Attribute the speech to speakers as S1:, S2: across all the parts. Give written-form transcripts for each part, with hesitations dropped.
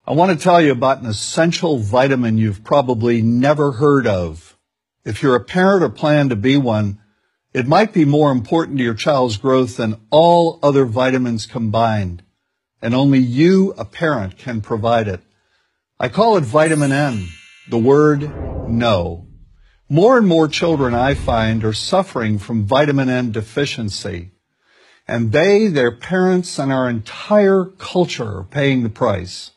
S1: I want to tell you about an essential vitamin you've probably never heard of. If you're a parent or plan to be one, it might be more important to your child's growth than all other vitamins combined, and only you, a parent, can provide it. I call it vitamin N, the word no. More and more children, I find, are suffering from vitamin N deficiency, and they, their parents, and our entire culture are paying the price.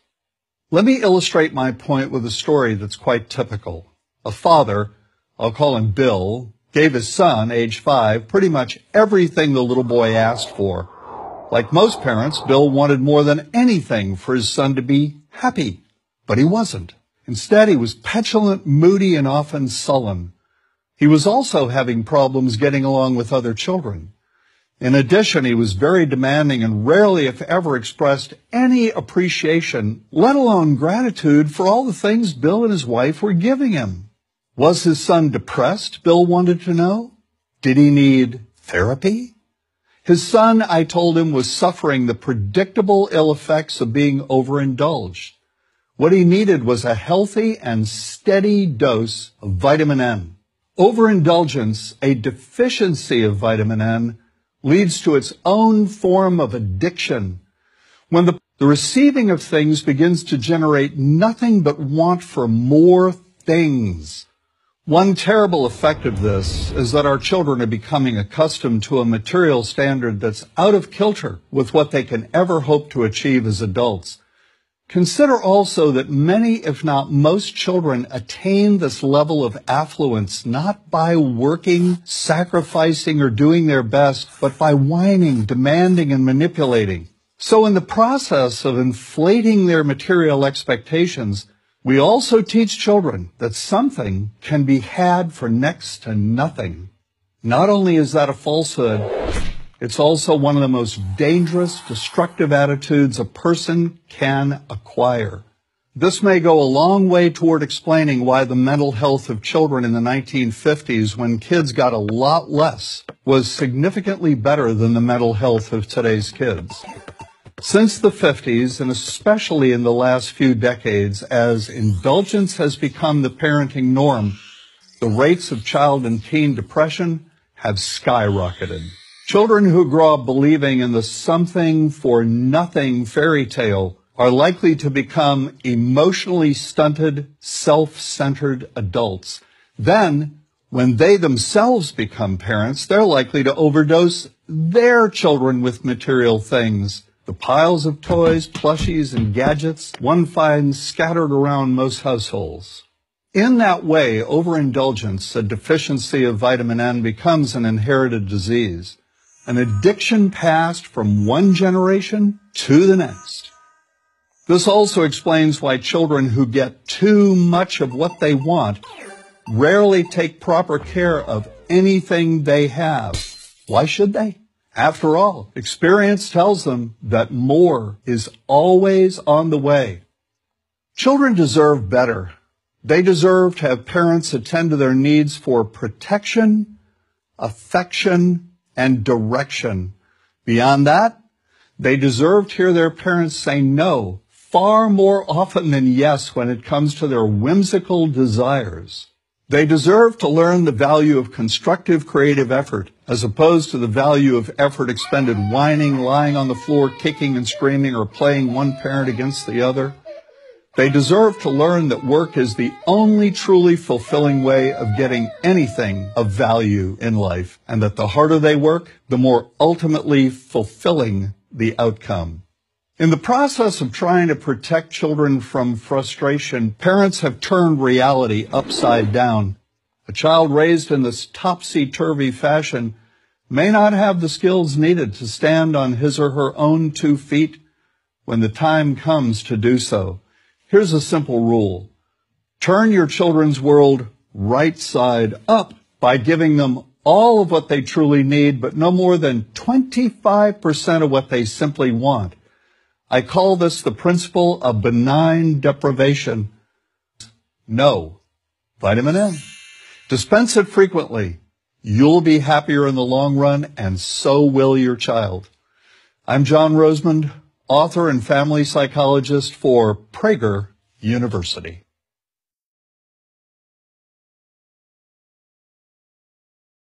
S1: Let me illustrate my point with a story that's quite typical. A father, I'll call him Bill, gave his son, age 5, pretty much everything the little boy asked for. Like most parents, Bill wanted more than anything for his son to be happy, but he wasn't. Instead, he was petulant, moody, and often sullen. He was also having problems getting along with other children. In addition, he was very demanding and rarely, if ever, expressed any appreciation, let alone gratitude, for all the things Bill and his wife were giving him. Was his son depressed, Bill wanted to know? Did he need therapy? His son, I told him, was suffering the predictable ill effects of being overindulged. What he needed was a healthy and steady dose of vitamin N. Overindulgence, a deficiency of vitamin N, leads to its own form of addiction. When the receiving of things begins to generate nothing but want for more things. One terrible effect of this is that our children are becoming accustomed to a material standard that's out of kilter with what they can ever hope to achieve as adults. Consider also that many, if not most, children attain this level of affluence not by working, sacrificing, or doing their best, but by whining, demanding, and manipulating. So in the process of inflating their material expectations, we also teach children that something can be had for next to nothing. Not only is that a falsehood, it's also one of the most dangerous, destructive attitudes a person can acquire. This may go a long way toward explaining why the mental health of children in the 1950s, when kids got a lot less, was significantly better than the mental health of today's kids. Since the 50s, and especially in the last few decades, as indulgence has become the parenting norm, the rates of child and teen depression have skyrocketed. Children who grow up believing in the something-for-nothing fairy tale are likely to become emotionally stunted, self-centered adults. Then, when they themselves become parents, they're likely to overdose their children with material things. The piles of toys, plushies, and gadgets one finds scattered around most households. In that way, overindulgence, a deficiency of vitamin N, becomes an inherited disease. An addiction passed from one generation to the next. This also explains why children who get too much of what they want rarely take proper care of anything they have. Why should they? After all, experience tells them that more is always on the way. Children deserve better. They deserve to have parents attend to their needs for protection, affection, and direction. Beyond that, they deserve to hear their parents say no far more often than yes when it comes to their whimsical desires. They deserve to learn the value of constructive creative effort as opposed to the value of effort expended whining, lying on the floor, kicking and screaming, or playing one parent against the other. They deserve to learn that work is the only truly fulfilling way of getting anything of value in life, and that the harder they work, the more ultimately fulfilling the outcome. In the process of trying to protect children from frustration, parents have turned reality upside down. A child raised in this topsy-turvy fashion may not have the skills needed to stand on his or her own 2 feet when the time comes to do so. Here's a simple rule. Turn your children's world right side up by giving them all of what they truly need, but no more than 25% of what they simply want. I call this the principle of benign deprivation. No. Vitamin N. Dispense it frequently. You'll be happier in the long run, and so will your child. I'm John Rosemond, author and family psychologist for Prager University.